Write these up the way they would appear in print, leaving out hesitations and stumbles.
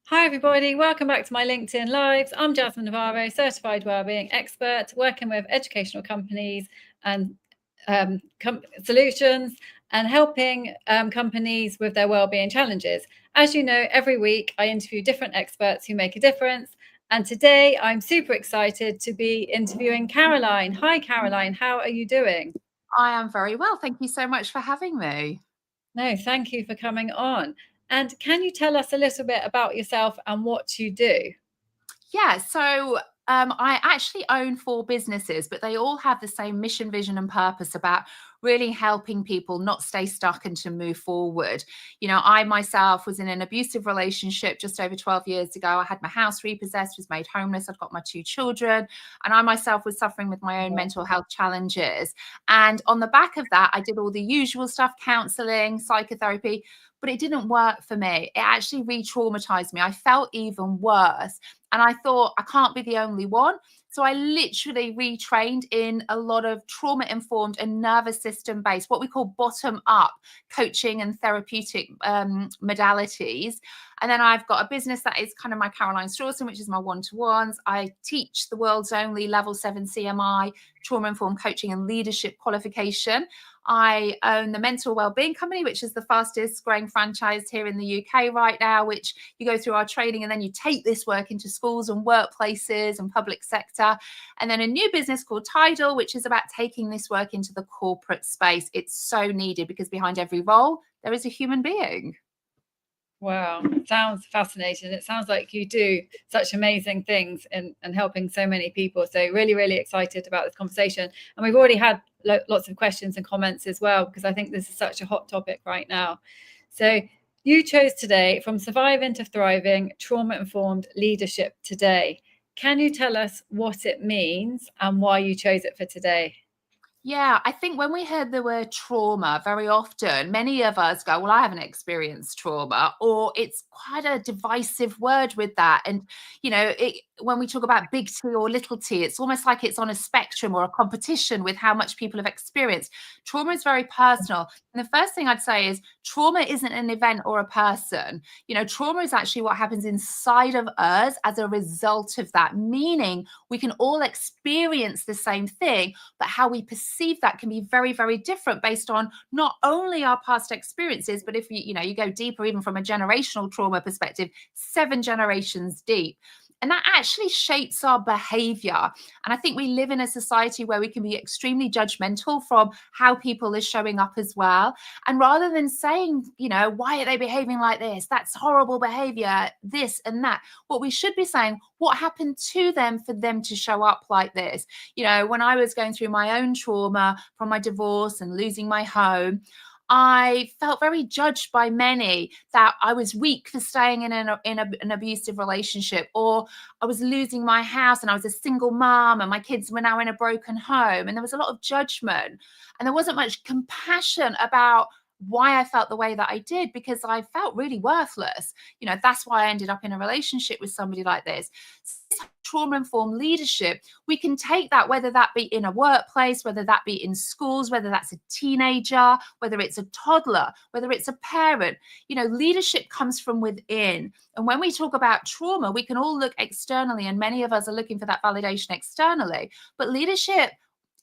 Hi everybody, welcome back to my LinkedIn Lives. I'm Jasmine Navarro, certified wellbeing expert, working with educational companies and solutions and helping companies with their wellbeing challenges. As you know, every week I interview different experts who make a difference. And today I'm super excited to be interviewing Caroline. Hi Caroline, how are you doing? I am very well. Thank you so much for having me. No, thank you for coming on. And can you tell us a little bit about yourself and what you do? Yeah, so I actually own four businesses, but they all have the same mission, vision, and purpose about really helping people not stay stuck and to move forward. I myself was in an abusive relationship just over 12 years ago. I had my house repossessed, was made homeless. I've got my two children, and I myself was suffering with my own mental health challenges. And on the back of that, I did all the usual stuff, counseling, psychotherapy, but it didn't work for me. It actually re-traumatized me. I felt even worse. And I thought, I can't be the only one. So I literally retrained in a lot of trauma informed and nervous system based, what we call bottom up coaching and therapeutic modalities. And then I've got a business that is kind of my Caroline Strawson, which is my one-to-ones. I teach the world's only level 7 CMI trauma informed coaching and leadership qualification. I own the mental wellbeing company, which is the fastest growing franchise here in the UK right now, which you go through our training and then you take this work into schools and workplaces and public sector. And then a new business called Tidal, which is about taking this work into the corporate space. It's so needed because behind every role, there is a human being. Wow, sounds fascinating. It sounds like you do such amazing things and helping so many people. So really, really excited about this conversation. And we've already had lots of questions and comments as well, because I think this is such a hot topic right now. So you chose today From Surviving to Thriving, Trauma-Informed Leadership Today. Can you tell us what it means and why you chose it for today? Yeah, I think when we heard the word trauma, very often, many of us go, well, I haven't experienced trauma, or it's quite a divisive word with that. And, when we talk about big T or little t, it's almost like it's on a spectrum or a competition with how much people have experienced. Trauma is very personal. And the first thing I'd say is trauma isn't an event or a person. Trauma is actually what happens inside of us as a result of that, meaning we can all experience the same thing, but how we perceive that can be very, very different based on not only our past experiences, but if you go deeper, even from a generational trauma perspective, 7 generations deep. And that actually shapes our behavior. And I think we live in a society where we can be extremely judgmental from how people are showing up as well. And rather than saying, why are they behaving like this? That's horrible behavior, this and that. What we should be saying, what happened to them for them to show up like this? When I was going through my own trauma from my divorce and losing my home, I felt very judged by many that I was weak for staying in an abusive relationship, or I was losing my house and I was a single mom and my kids were now in a broken home. And there was a lot of judgment and there wasn't much compassion about why I felt the way that I did, because I felt really worthless. That's why I ended up in a relationship with somebody like this. Trauma-informed leadership, we can take that, whether that be in a workplace, whether that be in schools, whether that's a teenager, whether it's a toddler, whether it's a parent. Leadership comes from within. And when we talk about trauma, we can all look externally, and many of us are looking for that validation externally. But leadership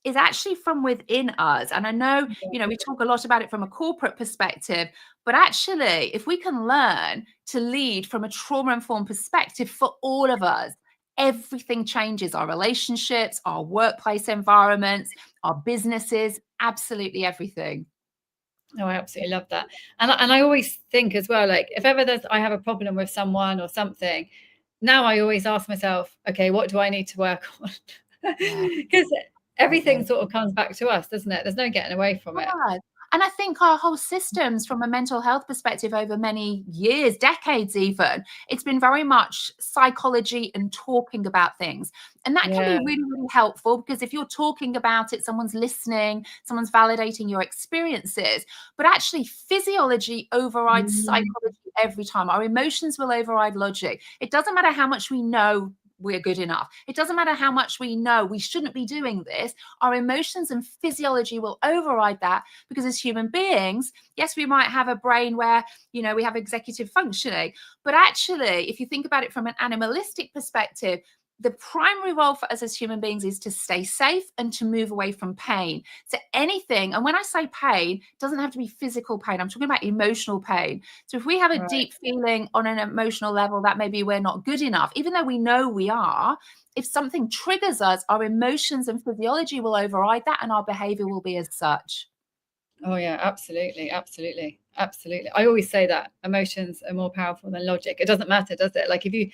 is actually from within us. And I know, we talk a lot about it from a corporate perspective, but actually, if we can learn to lead from a trauma-informed perspective for all of us, everything changes. Our relationships, our workplace environments, our businesses, absolutely everything. Oh, I absolutely love that. And I always think as well, like if ever I have a problem with someone or something, now I always ask myself, okay, what do I need to work on? Yeah. Because everything sort of comes back to us, doesn't it? There's no getting away from it. Yeah. And I think our whole systems from a mental health perspective over many years, decades even, it's been very much psychology and talking about things. And that can be Yeah. really, really helpful, because if you're talking about it, someone's listening, someone's validating your experiences. But actually, physiology overrides psychology every time. Our emotions will override logic. It doesn't matter how much we know we're good enough. It doesn't matter how much we know we shouldn't be doing this. Our emotions and physiology will override that, because as human beings, yes, we might have a brain where, you know, we have executive functioning, but actually, if you think about it from an animalistic perspective, the primary role for us as human beings is to stay safe and to move away from pain. So anything, and when I say pain, it doesn't have to be physical pain. I'm talking about emotional pain. So if we have a Right. deep feeling on an emotional level that maybe we're not good enough, even though we know we are, if something triggers us, our emotions and physiology will override that, and our behavior will be as such. Oh yeah, absolutely, absolutely, absolutely. I always say that emotions are more powerful than logic. It doesn't matter, does it? Like if you,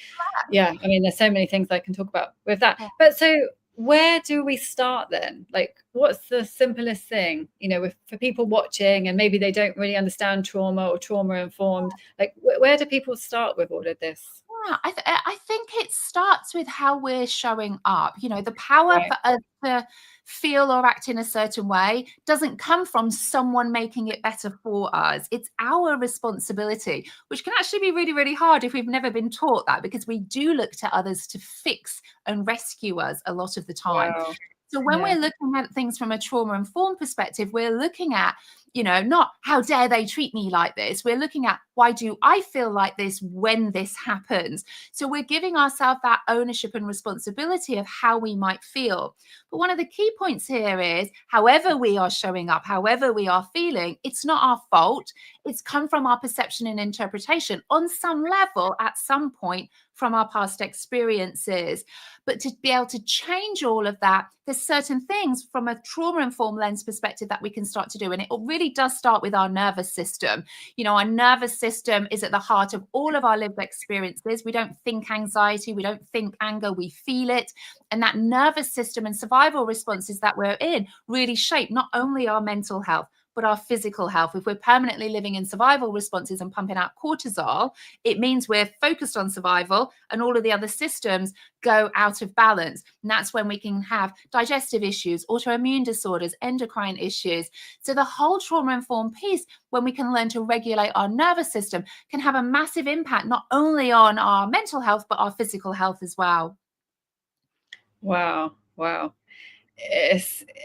yeah, I mean, there's so many things I can talk about with that. But so where do we start then? Like, what's the simplest thing, you know, for people watching and maybe they don't really understand trauma or trauma informed? Like, where do people start with all of this? Yeah, I think it starts with how we're showing up. You know, the power Right. for us to feel or act in a certain way doesn't come from someone making it better for us. It's our responsibility, which can actually be really, really hard if we've never been taught that, because we do look to others to fix and rescue us a lot of the time. Wow. So when Yeah. we're looking at things from a trauma-informed perspective, we're looking at, you know, not how dare they treat me like this. We're looking at, why do I feel like this when this happens? So we're giving ourselves that ownership and responsibility of how we might feel. But one of the key points here is, however we are showing up, however we are feeling, it's not our fault. It's come from our perception and interpretation on some level at some point from our past experiences. But to be able to change all of that, there's certain things from a trauma-informed lens perspective that we can start to do. And it really does start with our nervous system. You know, our nervous system is at the heart of all of our lived experiences. We don't think anxiety, we don't think anger, we feel it. And that nervous system and survival responses that we're in really shape not only our mental health, but our physical health. If we're permanently living in survival responses and pumping out cortisol, it means we're focused on survival and all of the other systems go out of balance. And that's when we can have digestive issues, autoimmune disorders, endocrine issues. So the whole trauma-informed piece, when we can learn to regulate our nervous system, can have a massive impact not only on our mental health, but our physical health as well. Wow. Wow.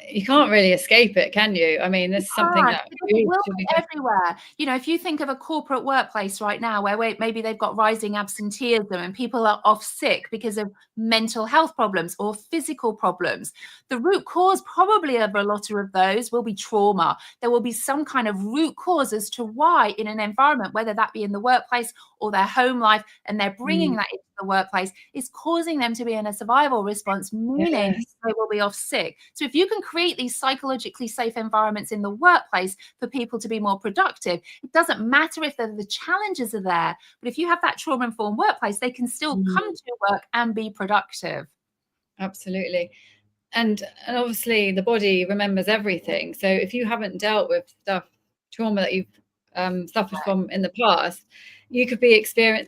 You can't really escape it, can you? I mean, this is something that Because it we will should be be doing. everywhere. You know, if you think of a corporate workplace right now where maybe they've got rising absenteeism and people are off sick because of mental health problems or physical problems, the root cause probably of a lot of those will be trauma. There will be some kind of root cause as to why in an environment, whether that be in the workplace or their home life, and they're bringing that into the workplace, is causing them to be in a survival response, meaning Yes. they will be off sick. So if you can create these psychologically safe environments in the workplace for people to be more productive, it doesn't matter if the challenges are there, but if you have that trauma-informed workplace, they can still come to work and be productive. Absolutely. And obviously the body remembers everything. So if you haven't dealt with trauma that you've suffered from in the past, you could be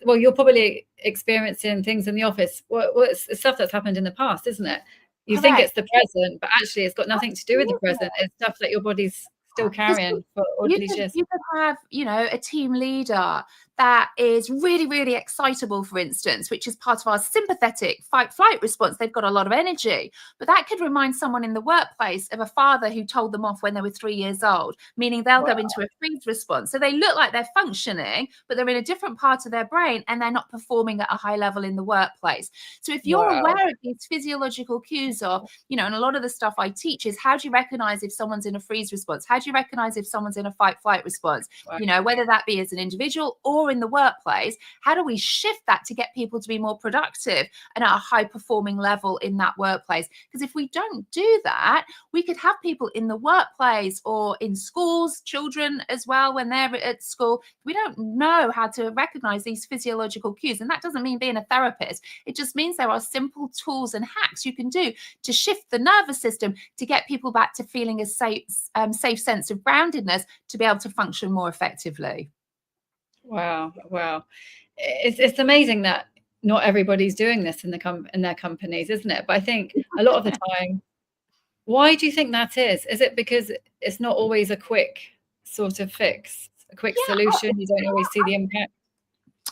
you're probably experiencing things in the office. It's stuff that's happened in the past, isn't it? You think Correct. it's the present, but actually it's got nothing to do with the Absolutely. present. It's stuff that your body's still Because carrying for all these years. you could have, you know, a team leader that is really, really excitable, for instance, which is part of our sympathetic fight flight response. They've got a lot of energy, but that could remind someone in the workplace of a father who told them off when they were 3 years old, meaning they'll go into a freeze response. So they look like they're functioning, but they're in a different part of their brain and they're not performing at a high level in the workplace. So if you're Wow. aware of these physiological cues of, you know, and a lot of the stuff I teach is, how do you recognize if someone's in a freeze response? How do you recognize if someone's in a fight flight response? Wow. You know, whether that be as an individual or in the workplace, how do we shift that to get people to be more productive and at a high performing level in that workplace? Because if we don't do that, we could have people in the workplace or in schools, children as well, when they're at school, we don't know how to recognize these physiological cues. And that doesn't mean being a therapist. It just means there are simple tools and hacks you can do to shift the nervous system to get people back to feeling a safe sense of groundedness to be able to function more effectively. Wow. Wow. It's amazing that not everybody's doing this in their companies, isn't it? But I think a lot of the time, why do you think that is? Is it because it's not always a quick sort of fix, a quick Yeah, solution? You don't always see the impact?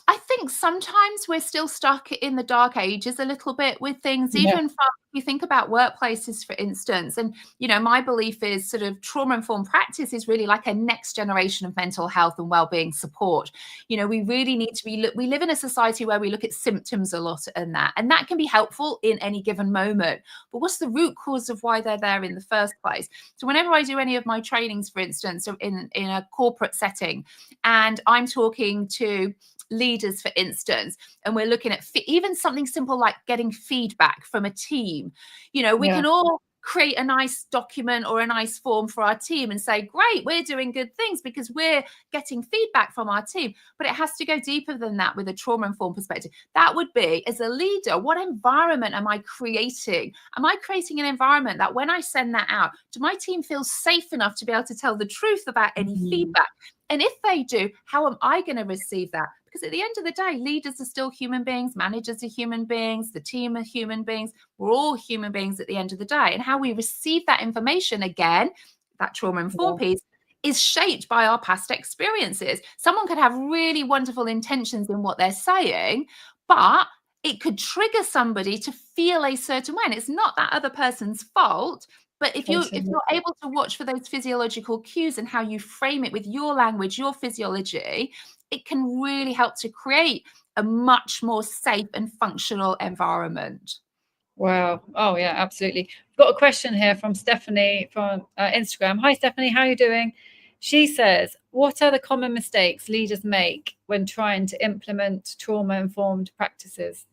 I think sometimes we're still stuck in the dark ages a little bit with things, Yeah. even from, you think about workplaces, for instance. And, my belief is sort of trauma-informed practice is really like a next generation of mental health and well-being support. We really need to we live in a society where we look at symptoms a lot, and that can be helpful in any given moment. But what's the root cause of why they're there in the first place? So whenever I do any of my trainings, for instance, in a corporate setting, and I'm talking to leaders, for instance, and we're looking at even something simple like getting feedback from a team, we can all create a nice document or a nice form for our team and say, great, we're doing good things because we're getting feedback from our team. But it has to go deeper than that with a trauma-informed perspective. That would be, as a leader, what environment am I creating? Am I creating an environment that when I send that out, do my team feel safe enough to be able to tell the truth about any feedback? And if they do, how am I going to receive that? Because at the end of the day, leaders are still human beings, managers are human beings, the team are human beings. We're all human beings at the end of the day. And how we receive that information, again, that trauma-informed piece, is shaped by our past experiences. Someone could have really wonderful intentions in what they're saying, but it could trigger somebody to feel a certain way. And it's not that other person's fault. But if you're able to watch for those physiological cues and how you frame it with your language, your physiology, it can really help to create a much more safe and functional environment. Wow. Oh, yeah, absolutely. I've got a question here from Stephanie from Instagram. Hi, Stephanie. How are you doing? She says, what are the common mistakes leaders make when trying to implement trauma-informed practices?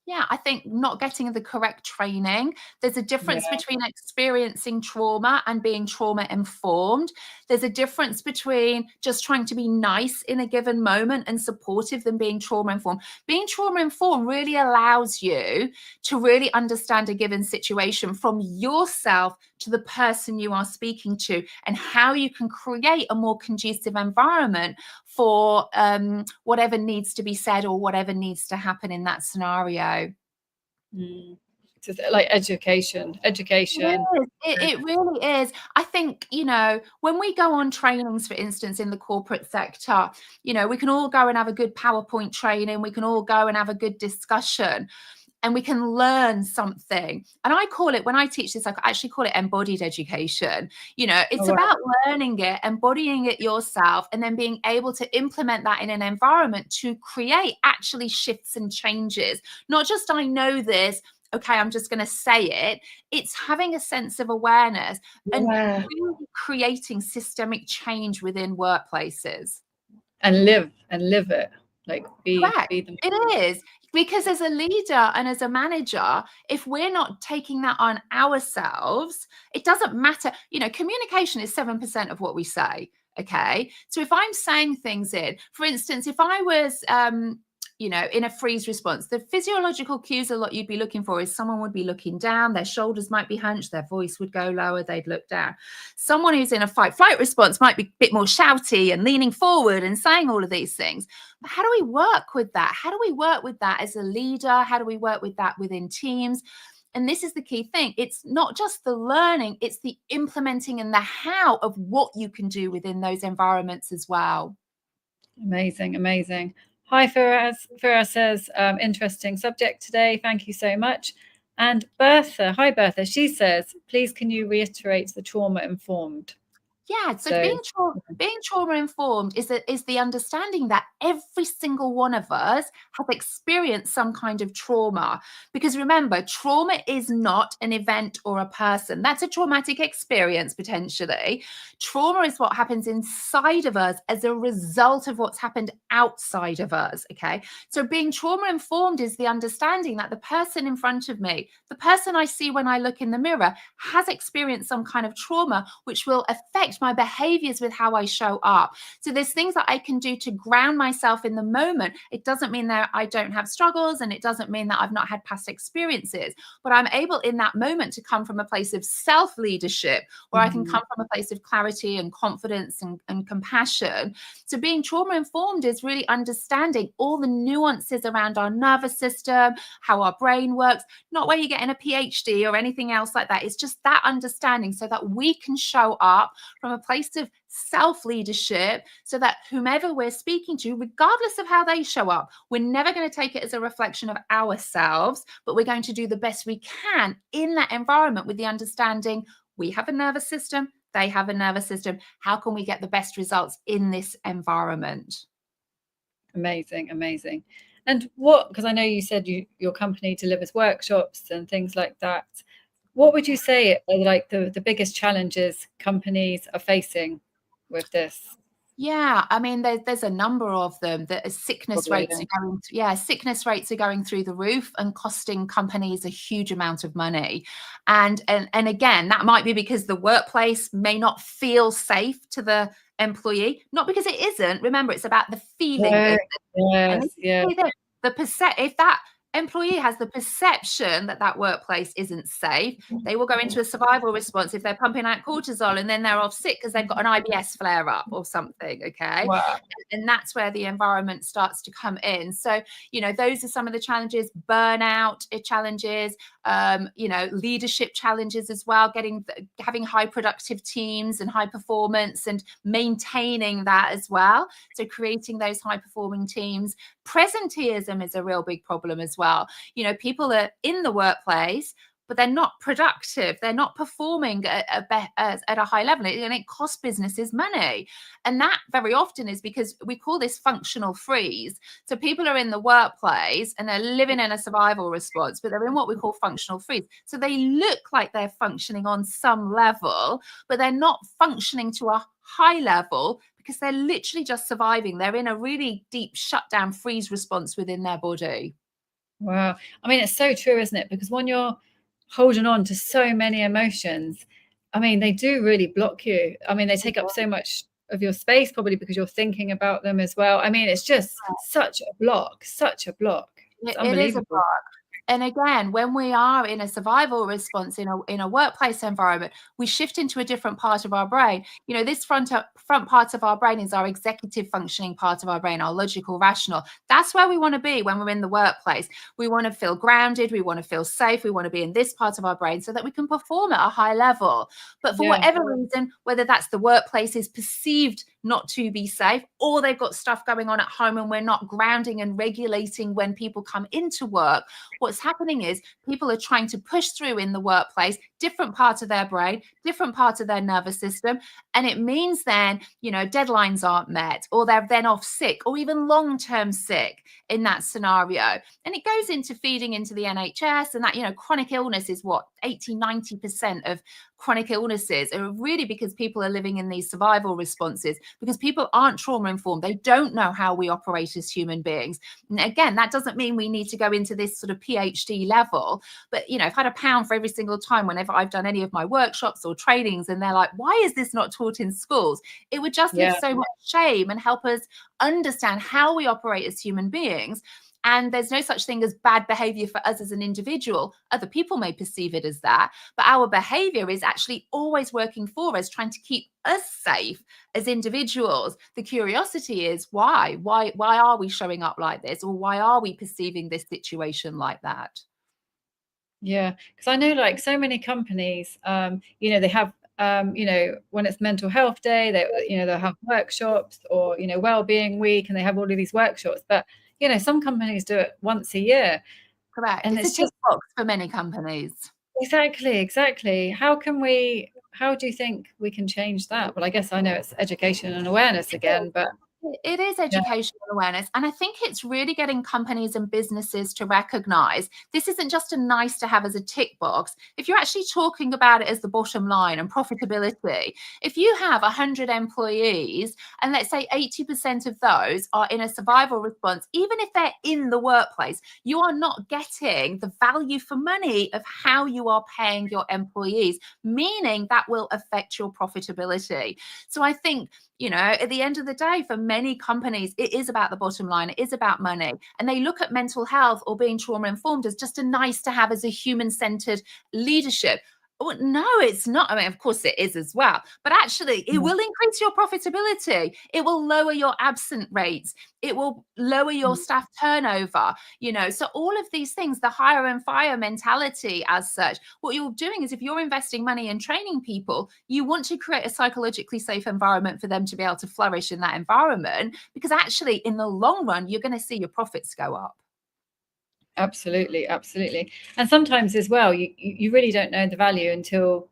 Yeah, I think not getting the correct training. There's a difference between experiencing trauma and being trauma informed. There's a difference between just trying to be nice in a given moment and supportive than being trauma informed. Being trauma informed really allows you to really understand a given situation from yourself to the person you are speaking to, and how you can create a more conducive environment for whatever needs to be said or whatever needs to happen in that scenario. So like education. It really is. I think, when we go on trainings, for instance, in the corporate sector, we can all go and have a good PowerPoint training. We can all go and have a good discussion, and we can learn something. And I call it, when I teach this, I actually call it embodied education. It's about learning it, embodying it yourself, and then being able to implement that in an environment to create actually shifts and changes. Not just, I know this, okay, I'm just going to say it. It's having a sense of awareness and really creating systemic change within workplaces. And live it. Like be them. It is. Because as a leader and as a manager, if we're not taking that on ourselves, it doesn't matter. Communication is 7% of what we say. Okay. So if I'm saying things for instance, if I was, in a freeze response, the physiological cues a lot you'd be looking for is someone would be looking down, their shoulders might be hunched, their voice would go lower, they'd look down. Someone who's in a fight-flight response might be a bit more shouty and leaning forward and saying all of these things. But how do we work with that? How do we work with that as a leader? How do we work with that within teams? And this is the key thing. It's not just the learning, it's the implementing and the how of what you can do within those environments as well. Amazing. Hi, Firaz. Firaz says, interesting subject today. Thank you so much. And Bertha, hi, Bertha. She says, please, can you reiterate the trauma-informed? Yeah, so being trauma-informed is the understanding that every single one of us have experienced some kind of trauma. Because remember, trauma is not an event or a person. That's a traumatic experience, potentially. Trauma is what happens inside of us as a result of what's happened outside of us, okay? So being trauma-informed is the understanding that the person in front of me, the person I see when I look in the mirror, has experienced some kind of trauma, which will affect my behaviors with how I show up. So there's things that I can do to ground myself in the moment. It doesn't mean that I don't have struggles, and it doesn't mean that I've not had past experiences, but I'm able in that moment to come from a place of self-leadership, where I can come from a place of clarity and confidence and compassion. So being trauma-informed is really understanding all the nuances around our nervous system, how our brain works, not where you're getting a PhD or anything else like that. It's just that understanding so that we can show up from a place of self-leadership, so that whomever we're speaking to, regardless of how they show up, we're never going to take it as a reflection of ourselves, but we're going to do the best we can in that environment with the understanding we have a nervous system, they have a nervous system. How can we get the best results in this environment? Amazing, amazing. And what, because I know you said your company delivers workshops and things like that. What would you say are like the biggest challenges companies are facing with this? Yeah, I mean, there's a number of them. That sickness Probably, rates are going, sickness rates are going through the roof and costing companies a huge amount of money. And again, that might be because the workplace may not feel safe to the employee, not because it isn't. Remember, it's about the feeling. Yes, And yes, yeah. if that employee has the perception that that workplace isn't safe, they will go into a survival response if they're pumping out cortisol and then they're off sick because they've got an IBS flare up or something. Okay. Wow. And that's where the environment starts to come in. So, those are some of the challenges. Burnout challenges, leadership challenges as well, having high productive teams and high performance and maintaining that as well. So creating those high performing teams. Presenteeism is a real big problem as well. People are in the workplace, but they're not productive. They're not performing at a high level, and it costs businesses money. And that very often is because we call this functional freeze. So people are in the workplace and they're living in a survival response, but they're in what we call functional freeze. So they look like they're functioning on some level, but they're not functioning to a high level because they're literally just surviving. They're in a really deep shutdown freeze response within their body. Wow. I mean, it's so true, isn't it? Because when you're holding on to so many emotions, I mean, they do really block you. I mean, they take up so much of your space, probably because you're thinking about them as well. I mean, it's just such a block, such a block. It's It is a unbelievable. block. And again, when we are in a survival response in a workplace environment, we shift into a different part of our brain. This front part of our brain is our executive functioning part of our brain, our logical, rational. That's where we want to be when we're in the workplace. We want to feel grounded. We want to feel safe. We want to be in this part of our brain so that we can perform at a high level. But for whatever reason, whether that's the workplace is perceived not to be safe, or they've got stuff going on at home and we're not grounding and regulating when people come into work, what's happening is people are trying to push through in the workplace, different parts of their brain, different parts of their nervous system. And it means then, deadlines aren't met, or they're then off sick, or even long-term sick in that scenario. And it goes into feeding into the NHS, and that, chronic illness is what 80-90% of chronic illnesses are really because people are living in these survival responses, because people aren't trauma informed. They don't know how we operate as human beings. And again, that doesn't mean we need to go into this sort of PhD level, but I've had a pound for every single time whenever I've done any of my workshops or trainings, and they're like, why is this not taught in schools? It would just lift so much shame and help us understand how we operate as human beings. And there's no such thing as bad behavior for us as an individual. Other people may perceive it as that, but our behavior is actually always working for us, trying to keep us safe as individuals. The curiosity is why are we showing up like this, or why are we perceiving this situation like that? Yeah, because I know like so many companies, they have, when it's mental health day, they'll have workshops, or, well-being week, and they have all of these workshops. But, some companies do it once a year. Correct. And it's a tick box for many companies. Exactly. How do you think we can change that? Well, I guess I know it's education and awareness again, but it is education and awareness. And I think it's really getting companies and businesses to recognize this isn't just a nice to have as a tick box. If you're actually talking about it as the bottom line and profitability, if you have 100 employees and let's say 80% of those are in a survival response, even if they're in the workplace, you are not getting the value for money of how you are paying your employees, meaning that will affect your profitability. So I think, at the end of the day, for many companies, it is about the bottom line. It is about money. And they look at mental health or being trauma informed as just a nice to have as a human centered leadership. Oh, no, it's not. I mean, of course it is as well, but actually it will increase your profitability. It will lower your absent rates. It will lower your staff turnover, So all of these things, the hire and fire mentality as such, what you're doing is if you're investing money in training people, you want to create a psychologically safe environment for them to be able to flourish in that environment, because actually in the long run, you're going to see your profits go up. Absolutely, absolutely. And sometimes as well, you really don't know the value until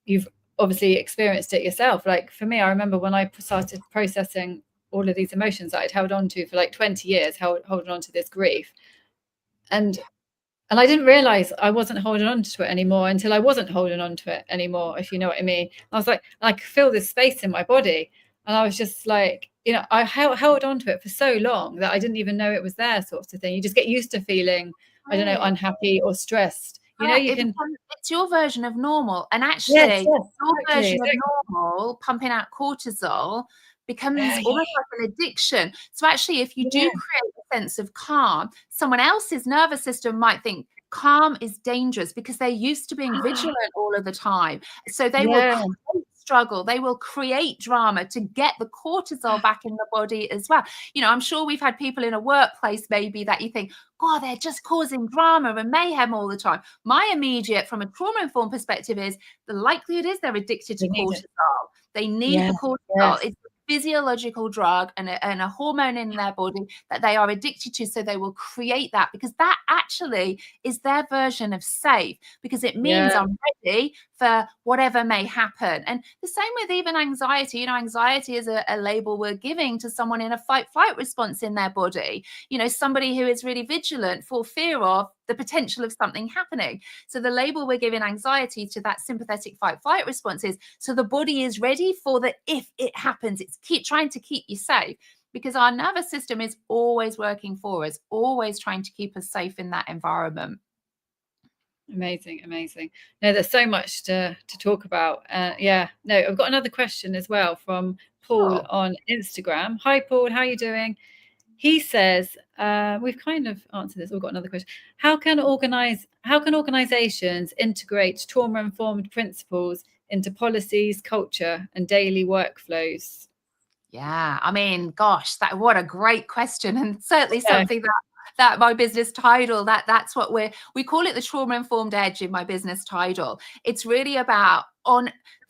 you've obviously experienced it yourself. Like for me, I remember when I started processing all of these emotions that I'd held on to for like 20 years, holding on to this grief. And I didn't realize I wasn't holding on to it anymore until I wasn't holding on to it anymore, if you know what I mean. I was like, I could feel this space in my body. And I was just like, I held on to it for so long that I didn't even know it was there, sort of thing. You just get used to feeling, I don't know, unhappy or stressed. It's your version of normal. And actually, Yes, your exactly. version of normal, pumping out cortisol, becomes almost like an addiction. So actually, if you do create a sense of calm, someone else's nervous system might think calm is dangerous because they're used to being vigilant all of the time. So they will create struggle, they will create drama to get the cortisol back in the body as well. I'm sure we've had people in a workplace maybe that you think, oh, they're just causing drama and mayhem all the time. My immediate, from a trauma-informed perspective, is the likelihood is they're addicted to cortisol. They need the cortisol. It's a physiological drug and a hormone in their body that they are addicted to. So they will create that because that actually is their version of safe, because it means I'm ready for whatever may happen. And the same with even anxiety. Anxiety is a label we're giving to someone in a fight-flight response in their body. Somebody who is really vigilant for fear of the potential of something happening. So the label we're giving anxiety to that sympathetic fight-flight response is so the body is ready for the if it happens. It's trying to keep you safe, because our nervous system is always working for us, always trying to keep us safe in that environment. Amazing. No, there's so much to talk about. No, I've got another question as well from Paul on Instagram. Hi, Paul. How are you doing? He says, we've kind of answered this. We've got another question. How can organizations integrate trauma-informed principles into policies, culture, and daily workflows? Yeah, I mean, gosh, what a great question, and certainly something that my business title, that's what we call it, the trauma-informed edge in my business title. It's really about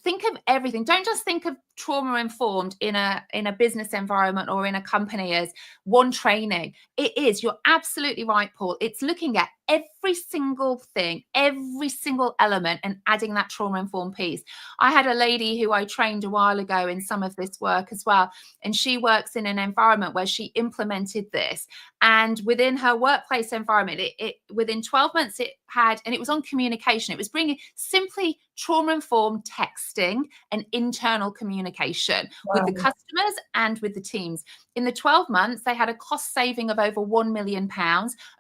think of everything. Don't just think of trauma-informed in a business environment or in a company as one training. It is, you're absolutely right, Paul. It's looking at every single thing, every single element, and adding that trauma-informed piece. I had a lady who I trained a while ago in some of this work as well, and she works in an environment where she implemented this. And within her workplace environment, it within 12 months, and it was on communication. It was bringing simply trauma-informed texting and internal communication with the customers and with the teams. In the 12 months, they had a cost saving of over £1 million,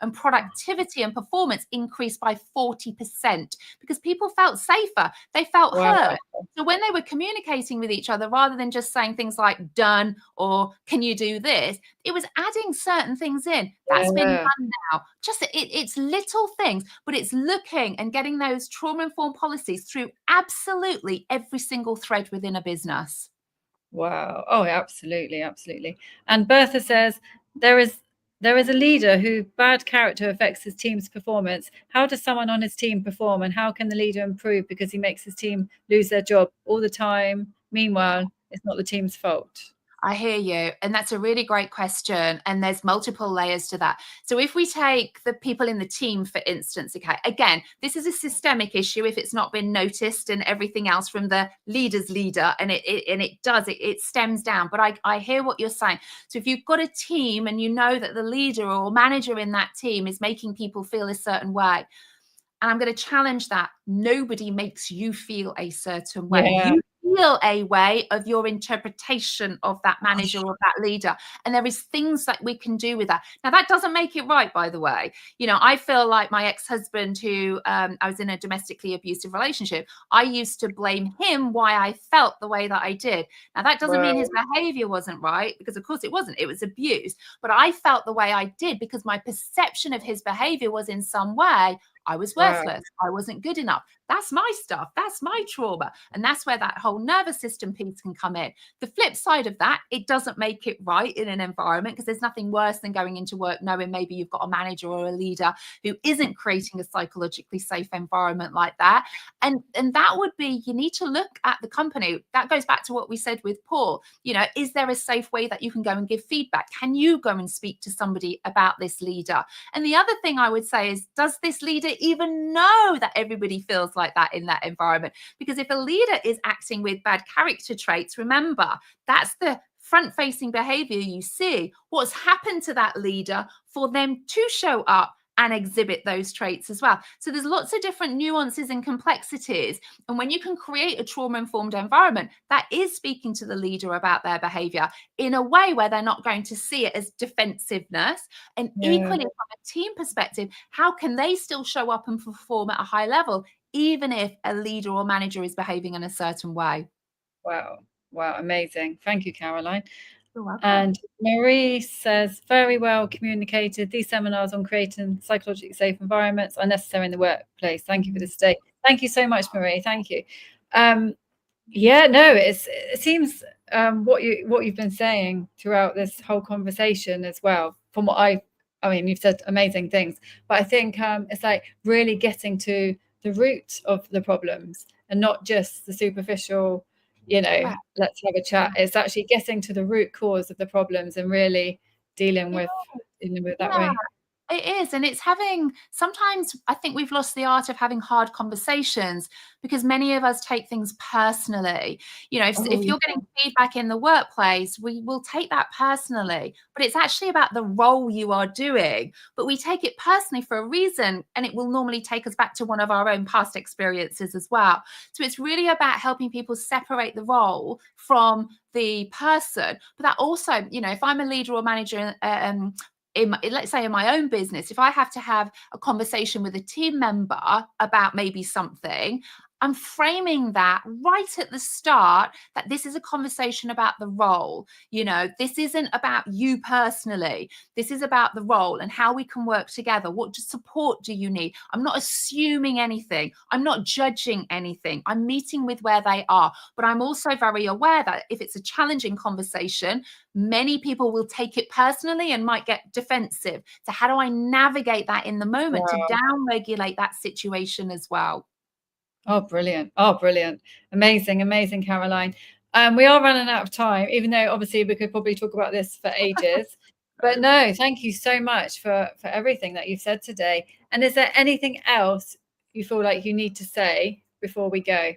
and productivity and performance increased by 40% because people felt safer. They felt heard. So when they were communicating with each other, rather than just saying things like done or can you do this, it was adding certain things in. That's been done now. Just it's little things, but it's looking and getting those trauma-informed policies through absolutely every single thread within a business. Wow. Oh, absolutely. And Bertha says there is a leader who bad character affects his team's performance. How does someone on his team perform, and how can the leader improve because he makes his team lose their job all the time? Meanwhile, it's not the team's fault. I hear you. And that's a really great question. And there's multiple layers to that. So if we take the people in the team, for instance, okay, again, this is a systemic issue if it's not been noticed and everything else from the leader's leader. And it stems down. But I hear what you're saying. So if you've got a team and you know that the leader or manager in that team is making people feel a certain way, and I'm going to challenge that. Nobody makes you feel a certain way. You feel a way of your interpretation of that manager or that leader. And there is things that we can do with that. Now, that doesn't make it right, by the way. I feel like my ex-husband, who I was in a domestically abusive relationship, I used to blame him why I felt the way that I did. Now, that doesn't mean his behavior wasn't right, because of course it wasn't. It was abuse. But I felt the way I did because my perception of his behavior was in some way I was Wow. worthless. I wasn't good enough. That's my stuff. That's my trauma. And that's where that whole nervous system piece can come in. The flip side of that, it doesn't make it right in an environment, because there's nothing worse than going into work knowing maybe you've got a manager or a leader who isn't creating a psychologically safe environment like that. And that would be, you need to look at the company. That goes back to what we said with Paul. Is there a safe way that you can go and give feedback? Can you go and speak to somebody about this leader? And the other thing I would say is, does this leader even know that everybody feels like that in that environment? Because if a leader is acting with bad character traits, remember, that's the front-facing behavior you see. What's happened to that leader for them to show up and exhibit those traits as well. So there's lots of different nuances and complexities. And when you can create a trauma-informed environment, that is speaking to the leader about their behavior in a way where they're not going to see it as defensiveness. And equally, from a team perspective, how can they still show up and perform at a high level, even if a leader or manager is behaving in a certain way? Wow. Wow. Amazing. Thank you, Caroline. You're welcome. And Marie says, very well communicated. These seminars on creating psychologically safe environments are necessary in the workplace. Thank you for this day. Thank you so much, Marie. Thank you. It seems what you've been saying throughout this whole conversation as well, from what I mean, you've said amazing things, but I think it's like really getting to the root of the problems and not just the superficial, let's have a chat. It's actually getting to the root cause of the problems and really dealing with that way. It is. And it's sometimes I think we've lost the art of having hard conversations, because many of us take things personally. If you're getting feedback in the workplace, we will take that personally, but it's actually about the role you are doing. But we take it personally for a reason, and it will normally take us back to one of our own past experiences as well. So it's really about helping people separate the role from the person. But that also, if I'm a leader or manager, let's say in my own business, if I have to have a conversation with a team member about maybe something, I'm framing that right at the start, that this is a conversation about the role. This isn't about you personally. This is about the role and how we can work together. What support do you need? I'm not assuming anything. I'm not judging anything. I'm meeting with where they are. But I'm also very aware that if it's a challenging conversation, many people will take it personally and might get defensive. So how do I navigate that in the moment to down-regulate that situation as well? Oh, brilliant. Amazing, Caroline. We are running out of time, even though obviously we could probably talk about this for ages. But no, thank you so much for everything that you've said today. And is there anything else you feel like you need to say before we go?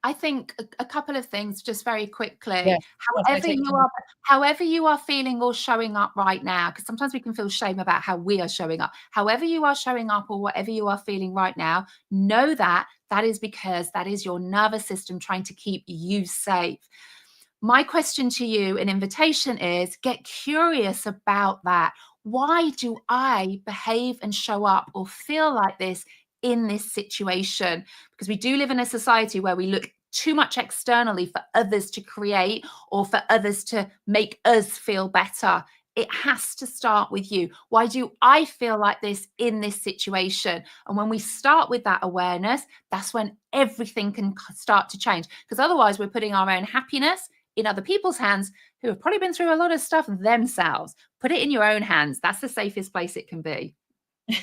I think a couple of things just very quickly. Yeah, However you are feeling or showing up right now, because sometimes we can feel shame about how we are showing up. However you are showing up or whatever you are feeling right now, know that is because that is your nervous system trying to keep you safe. My question to you, an invitation, is get curious about that. Why do I behave and show up or feel like this in this situation? Because we do live in a society where we look too much externally for others to create or for others to make us feel better. It has to start with you. Why do I feel like this in this situation? And when we start with that awareness, that's when everything can start to change. Because otherwise we're putting our own happiness in other people's hands who have probably been through a lot of stuff themselves. Put it in your own hands. That's the safest place it can be.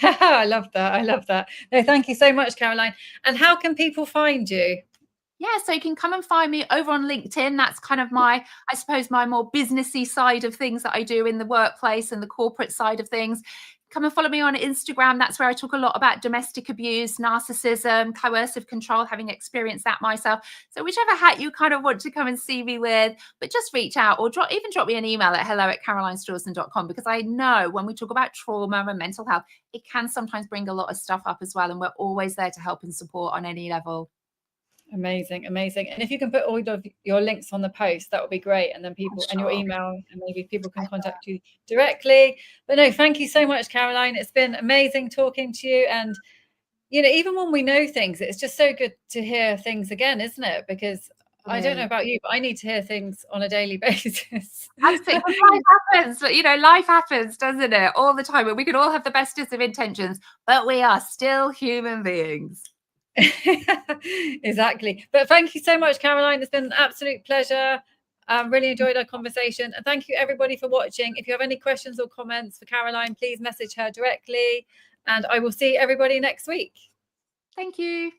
I love that. No, thank you so much, Caroline. And how can people find you? Yeah, so you can come and find me over on LinkedIn. That's kind of my more businessy side of things that I do in the workplace and the corporate side of things. Come and follow me on Instagram. That's where I talk a lot about domestic abuse, narcissism, coercive control, having experienced that myself. So whichever hat you kind of want to come and see me with, but just reach out or drop me an email at hello@carolinestrawson.com, because I know when we talk about trauma and mental health, it can sometimes bring a lot of stuff up as well. And we're always there to help and support on any level. Amazing. And if you can put all of your links on the post, that would be great. And then people and your email, and maybe people can contact you directly. But no, thank you so much, Caroline. It's been amazing talking to you. And, even when we know things, it's just so good to hear things again, isn't it? Because I don't know about you, but I need to hear things on a daily basis. Absolutely. Life happens, but life happens, doesn't it? All the time. And we can all have the bestest of intentions, but we are still human beings. Exactly. But thank you so much, Caroline. It's been an absolute pleasure. Really enjoyed our conversation. And thank you, everybody, for watching. If you have any questions or comments for Caroline, please message her directly. And I will see everybody next week. Thank you.